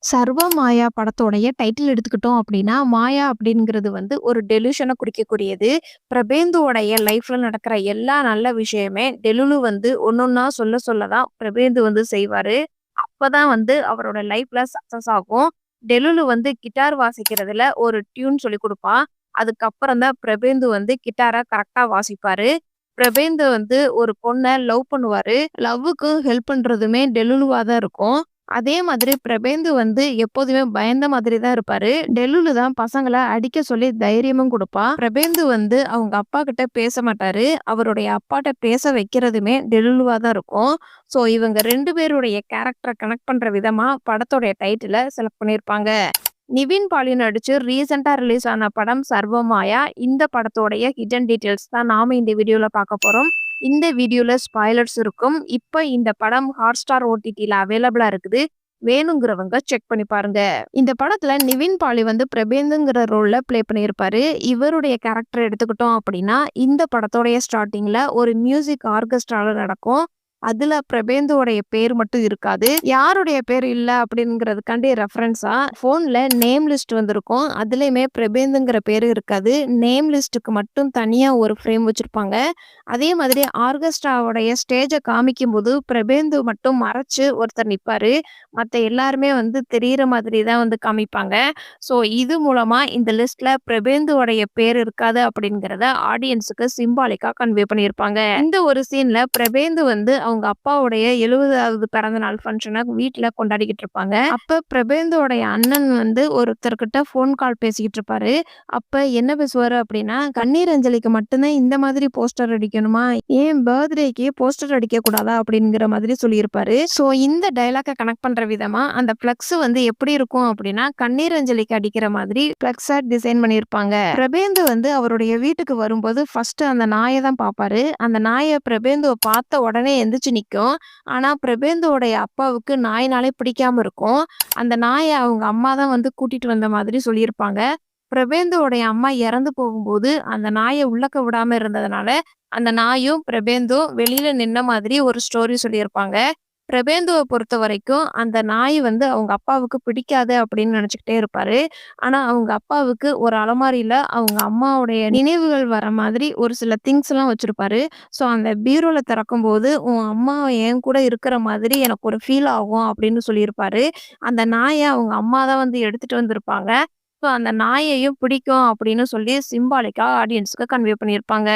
சர்வ மாயா படத்தோடைய டைட்டில் எடுத்துக்கிட்டோம் அப்படின்னா, மாயா அப்படிங்கிறது வந்து ஒரு டெலியூஷன குறிக்கக்கூடியது. பிரபேந்துவோடைய லைஃப்ல நடக்கிற எல்லா நல்ல விஷயமே டெலுலு வந்து ஒண்ணொன்னா சொல்ல சொல்ல தான் பிரபேந்து வந்து செய்வாரு. அப்பதான் வந்து அவரோட லைஃப்ல சக்சஸ் ஆகும். டெலுலு வந்து கிட்டார் வாசிக்கிறதுல ஒரு டியூன் சொல்லிக் குடுப்பான். அதுக்கப்புறம் தான் பிரபேந்து வந்து கிட்டார கரெக்ட்டா வாசிப்பாரு. பிரபேந்து வந்து ஒரு பொண்ண லவ் பண்ணுவாரு. லவ்வுக்கு ஹெல்ப் பண்றதுமே டெலுலுவா தான் இருக்கும். அதே மாதிரி பிரபேந்து வந்து எப்போதுமே பயந்த மாதிரி தான் இருப்பாரு. டெல்லுல தான் பசங்கள அடிக்க சொல்லி தைரியமும் குடுப்பான். பிரபேந்து வந்து அவங்க அப்பா கிட்ட பேச மாட்டாரு. அவருடைய அப்பாட்ட பேச வைக்கிறதுமே டெல்லுலுவா தான் இருக்கும். ஸோ இவங்க 2 பேருடைய கேரக்டர கனெக்ட் பண்ற விதமா படத்தோடைய டைட்டில செலக்ட் பண்ணியிருப்பாங்க. நிவின் பாலி நடிச்சு ரீசென்ட்டா ரிலீஸ் ஆன படம் சர்வமாயா. இந்த படத்தோடைய ஹிடன் டீட்டெயில்ஸ் தான் நாம இந்த வீடியோல பார்க்க போறோம். இந்த வீடியோல ஸ்பாய்லர்ஸ் இருக்கும். இப்ப இந்த படம் Hotstar OTTல அவைலபிளா இருக்குது. வேணுங்கிறவங்க செக் பண்ணி பாருங்க. இந்த படத்துல நிவின் பாலி வந்து பிரபேந்துங்கிற ரோல்ல ப்ளே பண்ணியிருப்பாரு. இவருடைய கேரக்டர் எடுத்துக்கிட்டோம் அப்படின்னா, இந்த படத்தோடைய ஸ்டார்ட்டிங்ல ஒரு மியூசிக் ஆர்கெஸ்ட்ரால நடக்கும். அதுல பிரபேந்துவோடைய பேர் மட்டும் இருக்காது. யாருடைய பேர் இல்ல அப்படிங்கிறதுக்காண்டி ரெஃபரன்ஸா ஃபோன்ல நேம் லிஸ்ட் வந்திருக்கும். அதுலயுமே பிரபேந்துங்கிற பேரு இருக்காது. நேம் லிஸ்ட்டுக்கு மட்டும் தனியா ஒரு ஃப்ரேம் வச்சிருப்பாங்க. அதே மாதிரி ஆர்கெஸ்ட்ராவுடைய ஸ்டேஜ காமிக்கும்போது பிரபேந்து மட்டும் மறைச்சு ஒருத்தர் நிப்பாரு. மத்த எல்லாருமே வந்து தெரியிற மாதிரி தான் வந்து காமிப்பாங்க. ஸோ இது மூலமா இந்த லிஸ்ட்ல பிரபேந்துவோடைய பேர் இருக்காது அப்படிங்கிறத ஆடியன்ஸுக்கு சிம்பாலிக்கா கன்வே பண்ணியிருப்பாங்க. இந்த ஒரு சீன்ல பிரபேந்து வந்து அவங்க அப்பாவுடைய 70வது பிறந்த நாள் ஃபங்ஷன வீட்ல கொண்டாடிக்கிட்டு இருப்பாங்க. அப்ப பிரபேந்துவோடைய அண்ணன் வந்து ஒருத்தர்கிட்ட ஃபோன் கால் பேசிக்கிட்டு இருப்பாரு. அப்ப என்ன பேசுவாரு அப்படின்னா, "கண்ணீர் அஞ்சலிக்கு மட்டும் தான் இந்த மாதிரி போஸ்டர் அடிக்கணுமா? ஏன் பர்த்டேக்கு போஸ்டர் அடிக்க கூடாதா?" அப்படிங்கிற மாதிரி சொல்லியிருப்பாரு. ஸோ இந்த டயலாக்க கனெக்ட் பண்ற விதமா அந்த ஃப்ளெக்ஸ் வந்து எப்படி இருக்கும் அப்படின்னா, கண்ணீர் அஞ்சலிக்கு அடிக்கிற மாதிரி ஃப்ளெக்ஸ டிசைன் பண்ணியிருப்பாங்க. பிரபேந்து வந்து அவருடைய வீட்டுக்கு வரும்போது ஃபர்ஸ்ட் அந்த நாய தான் பார்ப்பாரு. அந்த நாய பிரபேந்துவ பார்த்த உடனே எந்திரிச்சு நிக்கும். ஆனா பிரபேந்துவோடைய அப்பாவுக்கு நாய்னாலே பிடிக்காம இருக்கும். அந்த நாய அவங்க அம்மா தான் வந்து கூட்டிட்டு வந்த மாதிரி சொல்லியிருப்பாங்க. பிரபேந்துவோடைய அம்மா இறந்து போகும்போது அந்த நாய உள்ளக்க விடாம இருந்ததுனால, அந்த நாயும் பிரபேந்தும் வெளியில நின்ன மாதிரி ஒரு ஸ்டோரி சொல்லியிருப்பாங்க. பிரபேந்துவ பொறுத்தவரைக்கும் அந்த நாய் வந்து அவங்க அப்பாவுக்கு பிடிக்காது அப்படின்னு நினைச்சுக்கிட்டே இருப்பாரு. ஆனா அவங்க அப்பாவுக்கு ஒரு அலமாரியில அவங்க அம்மாவுடைய நினைவுகள் வர மாதிரி ஒரு சில திங்ஸ்லாம் வச்சிருப்பாரு. ஸோ அந்த பீரோல திறக்கும்போது, "உன் அம்மா என் கூட இருக்கிற மாதிரி எனக்கு ஒரு ஃபீல் ஆகும்" அப்படின்னு சொல்லியிருப்பாரு. அந்த நாய அவங்க அம்மா தான் வந்து எடுத்துட்டு வந்திருப்பாங்க. ஸோ அந்த நாயையும் பிடிக்கும் அப்படின்னு சொல்லி சிம்பாலிக்கா ஆடியன்ஸ்க்கு கன்வே பண்ணியிருப்பாங்க.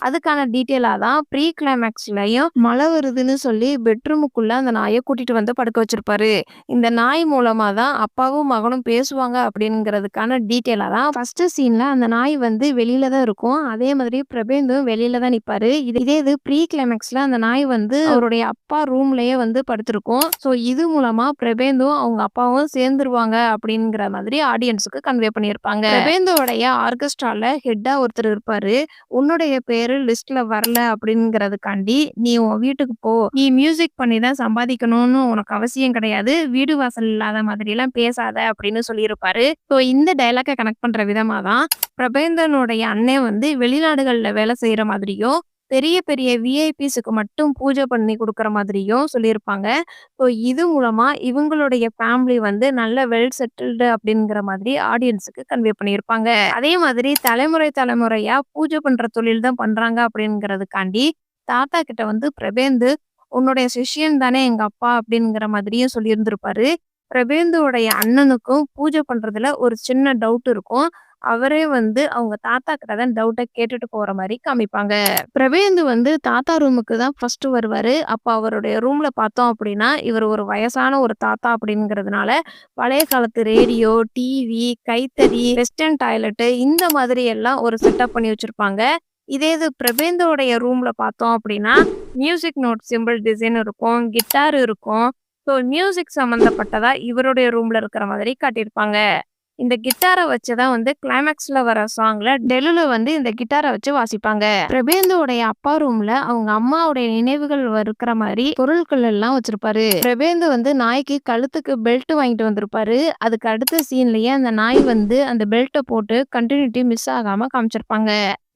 அதுக்கான டீட்டெயிலா தான் ப்ரீ கிளைமாக்ஸ்லயும் மழை வருதுன்னு சொல்லி பெட்ரூமுக்குள்ள அந்த நாய கூட்டிட்டு வந்து படுக்க வச்சிருப்பாரு. இந்த நாய் மூலமா தான் அப்பாவும் மகனும் பேசுவாங்க அப்படிங்கிறதுக்கான டீட்டெயிலா தான் ஃபர்ஸ்ட் சீன்ல அந்த நாய் வந்து வெளியில தான் இருக்கும். அதே மாதிரி பிரபேந்தும் வெளியில தான் நிப்பாரு. இதே ப்ரீ கிளைமாக்ஸ்ல அந்த நாய் வந்து அவருடைய அப்பா ரூம்லயே வந்து படுத்திருக்கும். ஸோ இது மூலமா பிரபேந்தும் அவங்க அப்பாவும் சேர்ந்துருவாங்க அப்படிங்கிற மாதிரி ஆடியன்ஸுக்கு கன்வே பண்ணியிருப்பாங்க. பிரபேந்துவோடைய ஆர்கெஸ்ட்ரால ஹெட்டா ஒருத்தர் இருப்பாரு. "உன்னுடைய பேரு லிஸ்ட்ல வரல அப்படிங்கிறதுக்காண்டி, நீ உன் வீட்டுக்கு போ. நீ மியூசிக் பண்ணி தான் சம்பாதிக்கணும்னு உனக்கு அவசியம் கிடையாது. வீடு வாசல் இல்லாத மாதிரிலாம் பேசாத" அப்படின்னு சொல்லியிருப்பாரு. ஸோ இந்த டயலாக்க கனெக்ட் பண்ற விதமா தான் பிரபேந்தனுடைய அண்ணன் வந்து வெளிநாடுகள்ல வேலை செய்ற மாதிரியும், பெரிய பெரிய விஐபிஸ்க்கு மட்டும் பூஜை பண்ணி குடுக்குற மாதிரியும் சொல்லியிருப்பாங்க. ஸோ இது மூலமா இவங்களுடைய ஃபேமிலி வந்து நல்ல வெல் செட்டில்டு அப்படிங்கிற மாதிரி ஆடியன்ஸுக்கு கன்வே பண்ணியிருப்பாங்க. அதே மாதிரி தலைமுறை தலைமுறையா பூஜை பண்ற தொழில் தான் பண்றாங்க அப்படிங்கிறதுக்காண்டி, தாத்தா கிட்ட வந்து பிரபேந்து, "உன்னுடைய சிஷ்யன் தானே எங்க அப்பா" அப்படிங்கிற மாதிரியும் சொல்லியிருந்திருப்பாரு. பிரபேந்துவோடைய அண்ணனுக்கும் பூஜை பண்றதுல ஒரு சின்ன டவுட் இருக்கும். அவரே வந்து அவங்க தாத்தா கிட்ட தான் டவுட்ட கேட்டுட்டு போற மாரி காமிப்பாங்க. பிரபேந்து வந்து தாத்தா ரூமுக்கு தான் ஃபர்ஸ்ட் வருவாரு. அப்ப அவருடைய ரூம்ல பார்த்தோம் அப்படின்னா, இவர் ஒரு வயசான ஒரு தாத்தா அப்படிங்கிறதுனால, பழைய காலத்து ரேடியோ, டிவி, கைத்தறி, வெஸ்டர்ன் டாய்லெட் இந்த மாதிரி எல்லாம் ஒரு செட்டப் பண்ணி வச்சிருப்பாங்க. இதே இது பிரபேந்தோடைய ரூம்ல பார்த்தோம் அப்படின்னா, மியூசிக் நோட் சிம்பிள் டிசைன் இருக்கும், கிட்டார் இருக்கும். ஸோ மியூசிக் சம்மந்தப்பட்டதா இவருடைய ரூம்ல இருக்கிற மாதிரி காட்டியிருப்பாங்க. இந்த கிட்டார வச்சு தான் வந்து கிளைமாக்ஸ்ல வர சாங்ல டெலுல வந்து இந்த கிட்டார வச்சு வாசிப்பாங்க. பிரபேந்துவோடைய அப்பா ரூம்ல அவங்க அம்மாவுடைய நினைவுகள் இருக்கிற மாதிரி பொருட்கள் எல்லாம் வச்சிருப்பாரு. பிரபேந்து வந்து நாய்க்கு கழுத்துக்கு பெல்ட் வாங்கிட்டு வந்திருப்பாரு. அதுக்கு அடுத்த சீன்லயே அந்த நாய் வந்து அந்த பெல்ட்டை போட்டு கண்டினியூட்டி மிஸ் ஆகாம காமிச்சிருப்பாங்க.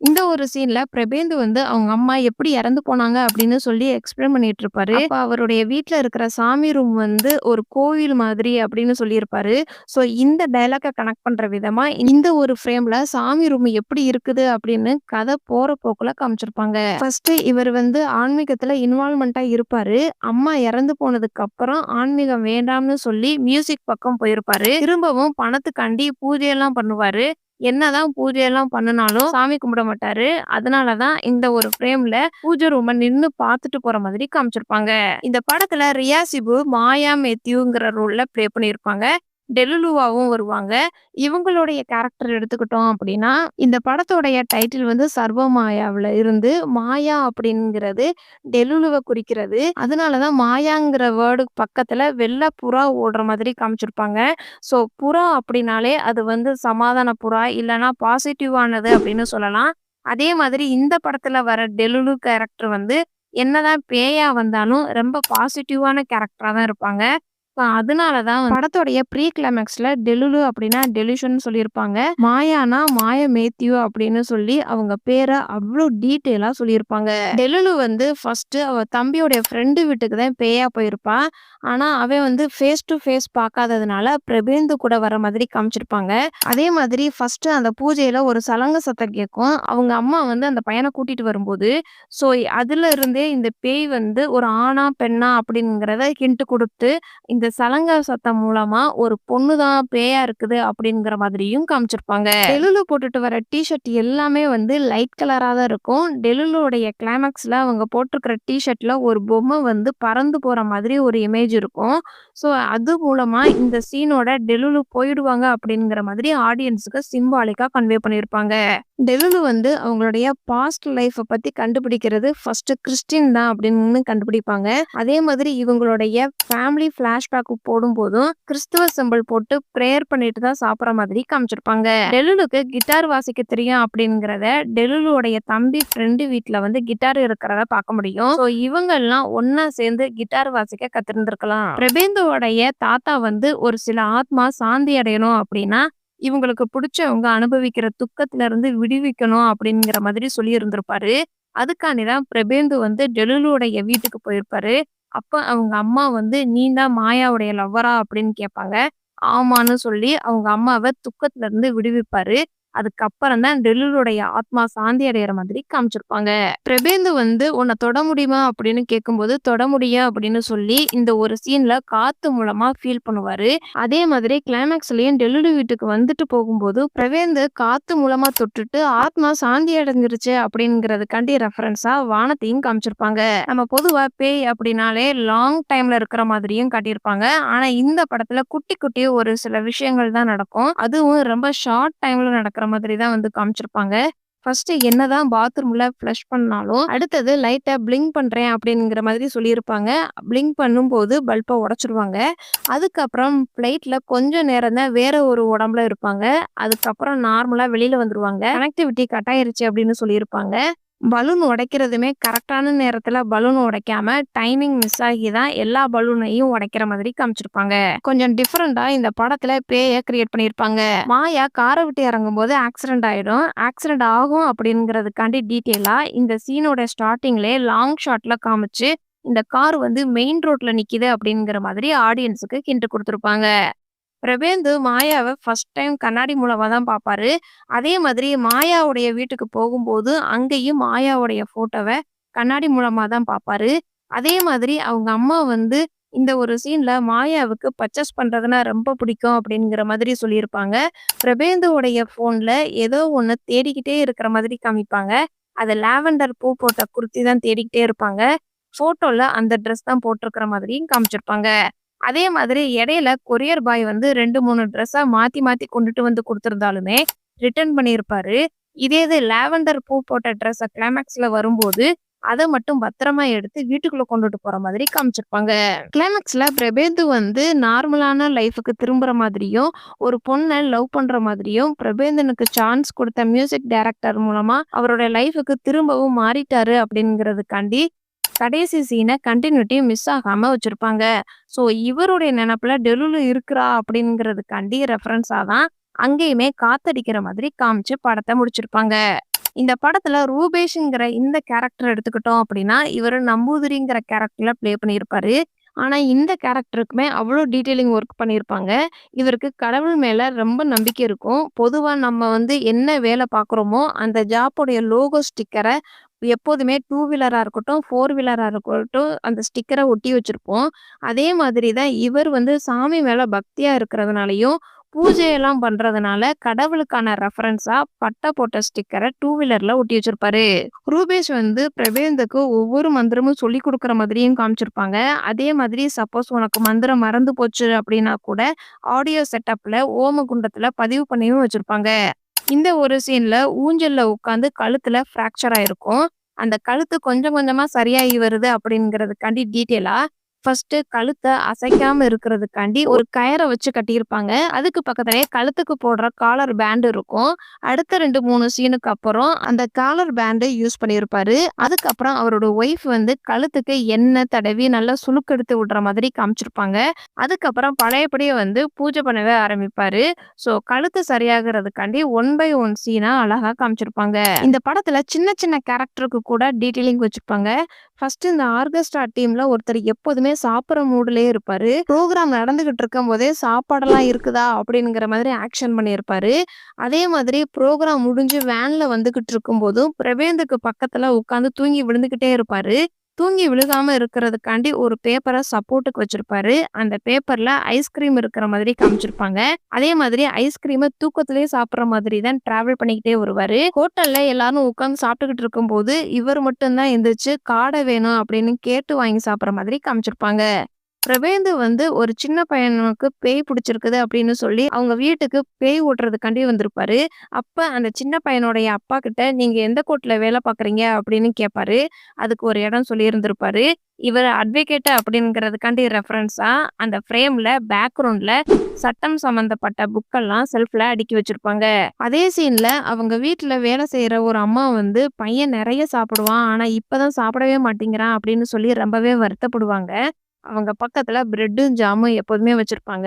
இந்த ஒரு சீன்ல பிரபேந்து வந்து அவங்க அம்மா எப்படி இறந்து போனாங்க அப்படின்னு சொல்லி எக்ஸ்பிளைன் பண்ணிட்டு இருப்பாரு. அப்ப அவருடைய வீட்ல இருக்கிற சாமி ரூம் வந்து ஒரு கோவில் மாதிரி அப்படின்னு சொல்லியிருப்பாரு. ஸோ இந்த டயலாக்க கனெக்ட் பண்ற விதமா இந்த ஒரு ஃப்ரேம்ல சாமி ரூம் எப்படி இருக்குது அப்படின்னு கதை போற போக்குல காமிச்சிருப்பாங்க. ஃபர்ஸ்ட் இவர் வந்து ஆன்மீகத்துல இன்வால்வ்மெண்ட்டா இருப்பாரு. அம்மா இறந்து போனதுக்கு அப்புறம் ஆன்மீகம் வேண்டாம்னு சொல்லி மியூசிக் பக்கம் போயிருப்பாரு. திரும்பவும் பணத்துக்காண்டி பூஜையெல்லாம் பண்ணுவாரு. என்னதான் பூஜையெல்லாம் பண்ணுனாலும் சாமி கும்பிட மாட்டாரு. அதனால தான் இந்த ஒரு ஃப்ரேம்ல பூஜை ரூம நின்னு பார்த்துட்டு போற மாதிரி காமிச்சிருப்பாங்க. இந்த படத்துல ரியா சிபு, மாயா மேத்யூங்கிற ரோல்ல ப்ளே பண்ணியிருப்பாங்க. டெலுலுவாவும் வருவாங்க. இவங்களுடைய கேரக்டர் எடுத்துக்கிட்டோம் அப்படின்னா, இந்த படத்தோடைய டைட்டில் வந்து சர்வமாயாவுல இருந்து மாயா அப்படிங்கிறது டெலுலுவ குறிக்கிறது. அதனால தான் மாயாங்கிற வேர்டுக்கு பக்கத்துல வெள்ள புறா ஓடுற மாதிரி காமிச்சிருப்பாங்க. ஸோ புறா அப்படின்னாலே அது வந்து சமாதான புறா இல்லன்னா பாசிட்டிவானது அப்படின்னு சொல்லலாம். அதே மாதிரி இந்த படத்துல வர டெலுலு கேரக்டர் வந்து என்னதான் பேயா வந்தாலும் ரொம்ப பாசிட்டிவான கேரக்டரா தான் இருப்பாங்க. அதனால தான் படத்தோடைய ப்ரீ கிளைமாக்ஸ்ல டெலுலு அப்படின்னா டெலிஷன் சொல்லியிருப்பாங்க. மாயானா மாய மேத்யூ அப்படின்னு சொல்லி அவங்க பேர அவ்ளோ டீட்டெயிலா சொல்லியிருப்பாங்க. டெலுலு வந்து ஃபர்ஸ்ட் அவ தம்பியோட ஃப்ரெண்டு வீட்டுக்கு தான் பேயா போயிருப்பா. ஆனா அவன் வந்து ஃபேஸ் டு ஃபேஸ் பார்க்காததுனால பிரபேந்து கூட வர மாதிரி காமிச்சிருப்பாங்க. அதே மாதிரி ஃபர்ஸ்ட் அந்த பூஜையில ஒரு சலங்க சத்தம் கேட்கும். அவங்க அம்மா வந்து அந்த பையனை கூட்டிட்டு வரும்போது, ஸோ அதுல இருந்தே இந்த பேய் வந்து ஒரு ஆணா பெண்ணா அப்படிங்கிறத ஹிண்ட் கொடுத்து இந்த சலங்க சத்தம் மூலமா ஒரு பொண்ணு தான் பேயா இருக்குது அப்படிங்கிற மாதிரியும் காமிச்சிருப்பாங்க. டெலுலு போட்டுட்டு வர ஷர்ட் எல்லாமே வந்து லைட் கலரா தான் இருக்கும். டெலுலுடைய கிளைமாக்ஸ்ல அவங்க போட்டிருக்கிற ஷர்ட்ல ஒரு பொம்மை வந்து பறந்து போற மாதிரி ஒரு இமேஜ் இருக்கும். ஸோ அது மூலமா இந்த சீனோட டெலுலு போயிடுவாங்க அப்படிங்கிற மாதிரி ஆடியன்ஸுக்கு சிம்பாலிக்கா கன்வே பண்ணியிருப்பாங்க. டெலுலு வந்து அவங்களுடைய பாஸ்ட் லைஃப்ப பத்தி கண்டுபிடிக்கிறது ஃபர்ஸ்ட் கிறிஸ்டின் தான் அப்படின்னு கண்டுபிடிப்பாங்க. அதே மாதிரி இவங்களுடைய ஃபேமிலி ஃபிளாஷ்பேக் போடும்போதும் கிறிஸ்துவ சிம்பல் போட்டு பிரேயர் பண்ணிட்டு தான் சாப்பிடுற மாதிரி காமிச்சிருப்பாங்க. டெலுலுக்கு கிட்டார் வாசிக்க தெரியும் அப்படிங்கிறத டெலுலுடைய தம்பி ஃப்ரெண்டு வீட்ல வந்து கிட்டார் இருக்கிறத பார்க்க முடியும். ஸோ இவங்க எல்லாம் ஒன்னா சேர்ந்து கிட்டார் வாசிக்க கத்திருந்திருக்கலாம். பிரபேந்துவோடைய தாத்தா வந்து ஒரு சில ஆத்மா சாந்தி அடையணும் அப்படின்னா இவங்களுக்கு புடிச்சவங்க அனுபவிக்கிற துக்கத்துல இருந்து விடுவிக்கணும் அப்படிங்கிற மாதிரி சொல்லி இருந்திருப்பாரு. அதுக்காண்டிதான் பிரபேந்து வந்து டெலுலுடைய வீட்டுக்கு போயிருப்பாரு. அப்ப அவங்க அம்மா வந்து நீ தான் மாயாவுடைய லவ்வரா அப்படின்னு கேட்பாங்க. ஆமான்னு சொல்லி அவங்க அம்மாவை துக்கத்துல இருந்து விடுவிப்பாரு. அதுக்கப்புறம் தான் டெலுலுடைய ஆத்மா சாந்தி அடையிற மாதிரி காமிச்சிருப்பாங்க. பிரபேந்து வந்து உன்னை தொட முடியுமா அப்படின்னு கேட்கும்போது தொட முடியும் அப்படின்னு சொல்லி இந்த ஒரு சீன்ல காத்து மூலமா ஃபீல் பண்ணுவாரு. அதே மாதிரி கிளைமேக்ஸ்லயும் டெலுலு வீட்டுக்கு வந்துட்டு போகும்போது பிரபேந்து காத்து மூலமா தொட்டுட்டு ஆத்மா சாந்தி அடைஞ்சிருச்சு அப்படிங்கிறதுக்காண்டி ரெஃபரன்ஸா வானத்தையும் காமிச்சிருப்பாங்க. நம்ம பொதுவா பேய் அப்படின்னாலே லாங் டைம்ல இருக்கிற மாதிரியும் காட்டியிருப்பாங்க. ஆனா இந்த படத்துல குட்டி குட்டி ஒரு சில விஷயங்கள் தான் நடக்கும். அதுவும் ரொம்ப ஷார்ட் டைம்ல நடக்கிற மாதிரி தான் வந்து காமிச்சிருப்பாங்க. ஃபர்ஸ்ட் என்னதான் பாத்ரூம்ல ஃப்ளஷ் பண்ணாலும் அடுத்தது லைட்டா பிளிங்க் பண்றேன் அப்படிங்கிற மாதிரி சொல்லியிருப்பாங்க. பிளிங்க் பண்ணும்போது பல்பை உடைச்சிருவாங்க. அதுக்கப்புறம் பிளைட்ல கொஞ்சம் நேரம் தான் வேற ஒரு உடம்புல இருப்பாங்க. அதுக்கப்புறம் நார்மலா வெளியில வந்துருவாங்க. கனெக்டிவிட்டி கட் ஆயிருச்சு அப்படின்னு சொல்லியிருப்பாங்க. பலூன் உடைக்கிறதுமே கரெக்டான நேரத்துல பலூன் உடைக்காம டைமிங் மிஸ் ஆகி தான் எல்லா பலூனையும் உடைக்கிற மாதிரி காமிச்சிருப்பாங்க. கொஞ்சம் டிஃபரெண்டா இந்த படத்துல பேய கிரியேட் பண்ணியிருப்பாங்க. மாயா காரை விட்டு இறங்கும் போது ஆக்சிடென்ட் ஆயிடும். ஆக்சிடென்ட் ஆகும் அப்படிங்கிறதுக்காண்டி டீட்டெயிலா இந்த சீனோட ஸ்டார்டிங்லேயே லாங் ஷாட்ல காமிச்சு இந்த கார் வந்து மெயின் ரோட்ல நிக்குது அப்படிங்கிற மாதிரி ஆடியன்ஸுக்கு ஹிண்ட் கொடுத்துருப்பாங்க. பிரபேந்து மாயாவை ஃபர்ஸ்ட் டைம் கண்ணாடி மூலமா தான் பார்ப்பாரு. அதே மாதிரி மாயாவுடைய வீட்டுக்கு போகும்போது அங்கேயும் மாயாவுடைய போட்டோவை கண்ணாடி மூலமா தான் பார்ப்பாரு. அதே மாதிரி அவங்க அம்மா வந்து இந்த ஒரு சீன்ல மாயாவுக்கு பர்ச்சேஸ் பண்றதுன்னா ரொம்ப பிடிக்கும் அப்படிங்கிற மாதிரி சொல்லியிருப்பாங்க. பிரபேந்துவோடைய போன்ல ஏதோ ஒண்ணு தேடிக்கிட்டே இருக்கிற மாதிரி காமிப்பாங்க. அது லாவெண்டர் பூ போட்ட குர்த்தி தான் தேடிக்கிட்டே இருப்பாங்க. போட்டோல அந்த ட்ரெஸ் தான் போட்டிருக்கிற மாதிரியும் காமிச்சிருப்பாங்க. அதே மாதிரி இடையில கொரியர் பாய் வந்து 2, 3 ட்ரெஸ்ஸா மாத்தி மாத்தி கொண்டுட்டு வந்து குடுத்திருந்தாலுமே ரிட்டர்ன் பண்ணியிருப்பாரு. இதே இது லாவெண்டர் பூ போட்ட ட்ரெஸ்ஸ கிளைமாக்ஸ்ல வரும்போது அத மட்டும் பத்திரமா எடுத்து வீட்டுக்குள்ள கொண்டுட்டு போற மாதிரி காமிச்சிருப்பாங்க. கிளைமாக்ஸ்ல பிரபேந்து வந்து நார்மலான லைஃப்க்கு திரும்புற மாதிரியும், ஒரு பொண்ண லவ் பண்ற மாதிரியும், பிரபேந்தனுக்கு சான்ஸ் கொடுத்த மியூசிக் டைரக்டர் மூலமா அவரோட லைஃப்க்கு திரும்பவும் மாறிட்டாரு அப்படிங்கிறதுக்காண்டி கடைசி சீனை கண்டினியூட்டி மிஸ் ஆகாம வச்சிருப்பாங்க. ஸோ இவருடைய நினைப்புல டெலுலு இருக்கிறா அப்படிங்கிறதுக்காண்டி ரெஃபரன்ஸா தான் அங்கேயுமே காத்தடிக்கிற மாதிரி காமிச்சு படத்தை முடிச்சிருப்பாங்க. இந்த படத்துல ரூபேஷ்ங்கிற இந்த கேரக்டர் எடுத்துக்கிட்டோம் அப்படின்னா, இவரு நம்பூதிரிங்கிற கேரக்டர்ல ப்ளே பண்ணியிருப்பாரு. ஆனா, இந்த கேரக்டருக்குமே அவ்ளோ டீட்டெயிலிங் ஒர்க் பண்ணியிருப்பாங்க. இவருக்கு கடவுள் மேல ரொம்ப நம்பிக்கை இருக்கும். பொதுவா நம்ம வந்து என்ன வேலை பார்க்குறோமோ, அந்த ஜாப்போடைய லோகோ ஸ்டிக்கர எப்போதுமே 2 வீலரா இருக்கட்டும், 4 வீலரா இருக்கட்டும், அந்த ஸ்டிக்கர ஒட்டி வச்சிருப்போம். அதே மாதிரி தான் இவர் வந்து சாமி மேல பக்தியா இருக்கிறதுனாலயும், பூஜையெல்லாம் பண்றதுனால கடவுளுக்கான ரெஃபரன்ஸா பட்டா போட்ட ஸ்டிக்கர 2 வீலர்ல ஒட்டி வச்சிருப்பாரு. ரூபேஷ் வந்து பிரபேந்துக்கு ஒவ்வொரு மந்திரமும் சொல்லிக் குடுக்குற மாதிரியும் காமிச்சிருப்பாங்க. அதே மாதிரி சப்போஸ் உனக்கு மந்திரம் மறந்து போச்சு அப்படின்னா கூட, ஆடியோ செட்டப்ல ஓமகுண்டத்துல பதிவு பண்ணியும் வச்சிருப்பாங்க. இந்த ஒரு சீன்ல ஊஞ்சல்ல உட்காந்து கழுத்துல ஃப்ராக்சர் ஆயிருக்கும். அந்த கழுத்து கொஞ்சம் கொஞ்சமா சரியாகி வருது அப்படிங்கிறதுக்காண்டி டீட்டெயிலா, ஃபர்ஸ்ட்டு கழுத்த அசைக்காம இருக்கிறதுக்காண்டி ஒரு கயர வச்சு கட்டியிருப்பாங்க. அதுக்கு பக்கத்திலேயே கழுத்துக்கு போடுற காலர் பேண்ட் இருக்கும். அடுத்த 2, 3 சீனுக்கு அப்புறம் அந்த காலர் பேண்ட் யூஸ் பண்ணியிருப்பாரு. அதுக்கப்புறம் அவரோட ஒய்ஃப் வந்து கழுத்துக்கு எண்ணெய் தடவி நல்லா சுளுக்கெடுத்து விடுற மாதிரி காமிச்சிருப்பாங்க. அதுக்கப்புறம் பழையபடியே வந்து பூஜை பண்ணவே ஆரம்பிப்பாரு. ஸோ கழுத்து சரியாகறதுக்காண்டி ஒன் பை ஒன் சீனா அழகா காமிச்சிருப்பாங்க. இந்த படத்துல சின்ன சின்ன கேரக்டருக்கு கூட டீட்டெயிலிங் வச்சிருப்பாங்க. ஃபர்ஸ்ட் இந்த ஆர்கெஸ்ட்ரா டீம்ல ஒருத்தர் எப்போதுமே சாப்பிடுற மூடுலயே இருப்பாரு. ப்ரோகிராம் நடந்துகிட்டு இருக்கும்போதே சாப்பாடெல்லாம் இருக்குதா அப்படிங்கிற மாதிரி ஆக்ஷன் பண்ணியிருப்பாரு. அதே மாதிரி ப்ரோகிராம் முடிஞ்சு வேன்ல வந்துகிட்டு இருக்கும்போதும் பிரபேந்துக்கு பக்கத்துல உட்காந்து தூங்கி விழுந்துகிட்டே இருப்பாரு. தூங்கி விழுகாம இருக்கிறதுக்காண்டி ஒரு பேப்பர சப்போர்ட்டுக்கு வச்சிருப்பாரு. அந்த பேப்பர்ல ஐஸ்கிரீம் இருக்கிற மாதிரி காமிச்சிருப்பாங்க. அதே மாதிரி ஐஸ்கிரீம தூக்கத்திலேயே சாப்பிடுற மாதிரி தான் டிராவல் பண்ணிக்கிட்டே வருவாரு. ஹோட்டல்ல எல்லாரும் உட்கார்ந்து சாப்பிட்டுக்கிட்டு இருக்கும்போது, இவர் மட்டும் தான் எந்திரிச்சு காடை வேணும் அப்படின்னு கேட்டு வாங்கி சாப்பிடுற மாதிரி காமிச்சிருப்பாங்க. பிரபேந்து வந்து ஒரு சின்ன பையனுக்கு பேய் பிடிச்சிருக்குது அப்படின்னு சொல்லி அவங்க வீட்டுக்கு பேய் ஓட்டுறதுக்காண்டி வந்திருப்பாரு. அப்ப அந்த சின்ன பையனுடைய அப்பா கிட்ட நீங்க எந்த கோர்ட்ல வேலை பார்க்குறீங்க அப்படின்னு கேட்பாரு. அதுக்கு ஒரு இடம் சொல்லியிருந்திருப்பாரு. இவர் அட்வொகேட் அப்படிங்கிறதுக்காண்டி ரெஃபரன்ஸா அந்த ஃப்ரேம்ல பேக்ரவுண்ட்ல சட்டம் சம்பந்தப்பட்ட புக்கெல்லாம் செல்ஃப்ல அடுக்கி வச்சிருப்பாங்க. அதே சீன்ல அவங்க வீட்ல வேலை செய்யற ஒரு அம்மா வந்து பையன் நிறைய சாப்பிடுவான். ஆனா இப்பதான் சாப்பிடவே மாட்டேங்கிறான் அப்படின்னு சொல்லி ரொம்பவே வருத்தப்படுவாங்க. அவங்க பக்கத்துல பிரெட்டும், ஜாமும் எப்போதுமே வச்சிருப்பாங்க.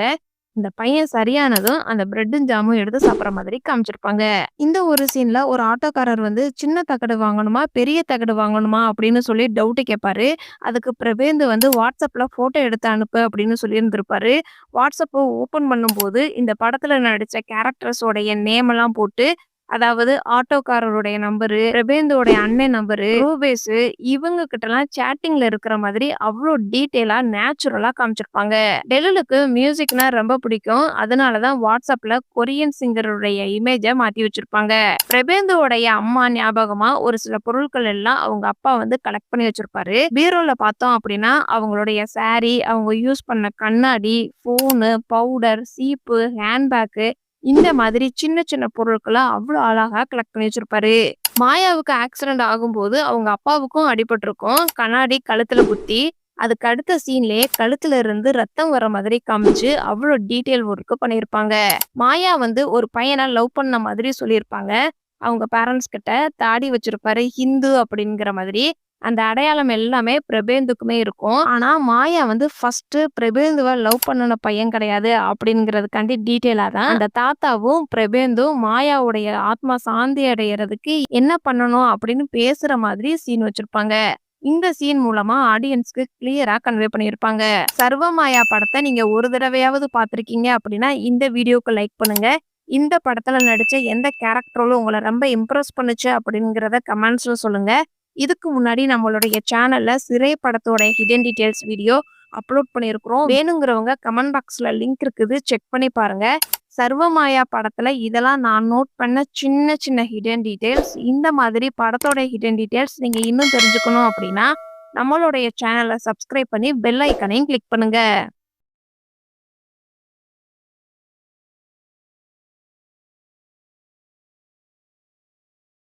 இந்த பையன் சரியானதும் அந்த பிரெட்டும், ஜாமும் எடுத்து சாப்பிடுற மாதிரி காமிச்சிருப்பாங்க. இந்த ஒரு சீன்ல ஒரு ஆட்டோக்காரர் வந்து சின்ன தகடு வாங்கணுமா, பெரிய தகடு வாங்கணுமா அப்படின்னு சொல்லி டவுட் கேட்பாரு. அதுக்கு பிரபேந்து வந்து WhatsAppல ஃபோட்டோ எடுத்து அனுப்பு அப்படின்னு சொல்லியிருந்திருப்பாரு. WhatsApp ஓப்பன் பண்ணும்போது இந்த படத்துல நடிச்ச கேரக்டர்ஸோடைய நேம் எல்லாம் போட்டு அதாவது ஆட்டோக்காரருடைய நம்பரு, பிரபேந்தோடைய அண்ணன் நம்பரு, ரூபேஷு இவங்க கிட்டலாம் சேட்டிங்ல இருக்கிற மாதிரி அவ்ளோ டீட்டெயிலா, நேச்சுரலா காமிச்சிருப்பாங்க. டெலுலுக்கு மியூசிக்னா ரொம்ப பிடிக்கும். அதனால தான் WhatsAppல கொரியன் சிங்கருடைய இமேஜ மாத்தி வச்சிருப்பாங்க. பிரபேந்துவோடைய அம்மா ஞாபகமா ஒரு சில பொருட்கள் எல்லாம் அவங்க அப்பா வந்து கலெக்ட் பண்ணி வச்சிருப்பாரு. பீரோல பார்த்தோம் அப்படின்னா, அவங்களுடைய சாரி, அவங்க யூஸ் பண்ண கண்ணாடி, ஃபோனு, பவுடர், சீப்பு, ஹேண்ட்பேக்கு இந்த மாதிரி சின்ன சின்ன பொருட்கள அவ்ளோ அழகா கலெக்ட் பண்ணி வச்சிருப்பாரு. மாயாவுக்கு ஆக்சிடென்ட் ஆகும்போது அவங்க அப்பாவுக்கும் அடிபட்டிருக்கும். கண்ணாடி கழுத்துல குத்தி, அதுக்கு அடுத்த சீன்லயே கழுத்துல இருந்து ரத்தம் வர மாதிரி காமிச்சு அவ்ளோ டீட்டெயில் ஒர்க் பண்ணியிருப்பாங்க. மாயா வந்து ஒரு பையன லவ் பண்ண மாதிரி சொல்லியிருப்பாங்க. அவங்க பேரண்ட்ஸ் கிட்ட தாடி வச்சிருப்பாரு. ஹிந்து அப்படிங்கிற மாதிரி. அந்த அடையாளம் எல்லாமே பிரபேந்துக்குமே இருக்கும். ஆனா மாயா வந்து ஃபர்ஸ்ட் பிரபேந்துவ லவ் பண்ணுன பையன் கிடையாது அப்படிங்கிறதுக்காண்டி டீட்டெயிலா தான் அந்த தாத்தாவும் பிரபேந்தும் மாயாவுடைய ஆத்மா சாந்தி அடையறதுக்கு என்ன பண்ணணும் அப்படின்னு பேசுற மாதிரி சீன் வச்சிருப்பாங்க. இந்த சீன் மூலமா ஆடியன்ஸ்க்கு கிளியரா கன்வே பண்ணியிருப்பாங்க. சர்வமாயா படத்தை நீங்க ஒரு தடவையாவது பார்த்திருக்கீங்க அப்படின்னா இந்த வீடியோக்கு லைக் பண்ணுங்க. இந்த படத்துல நடிச்ச எந்த கேரக்டரும் உங்களை ரொம்ப இம்ப்ரெஸ் பண்ணுச்சு அப்படிங்கிறத கமெண்ட்ஸ்ல சொல்லுங்க. இதுக்கு முன்னாடி நம்மளுடைய சேனல்ல சிறை படத்தோட ஹிடன் டீடைல்ஸ் வீடியோ அப்லோட் பண்ணியிருக்கிறோம். வேணுங்கிறவங்க கமெண்ட் பாக்ஸ்ல லிங்க் இருக்குது, செக் பண்ணி பாருங்க. சர்வமாயா படத்துல இதெல்லாம் நான் நோட் பண்ண சின்ன சின்ன ஹிடன் டீடைல்ஸ். இந்த மாதிரி படத்தோட ஹிடன் டீடைல்ஸ் நீங்க இன்னும் தெரிஞ்சுக்கணும் அப்படின்னா நம்மளுடைய சேனலை சப்ஸ்கிரைப் பண்ணி பெல் ஐக்கனையும் கிளிக் பண்ணுங்க.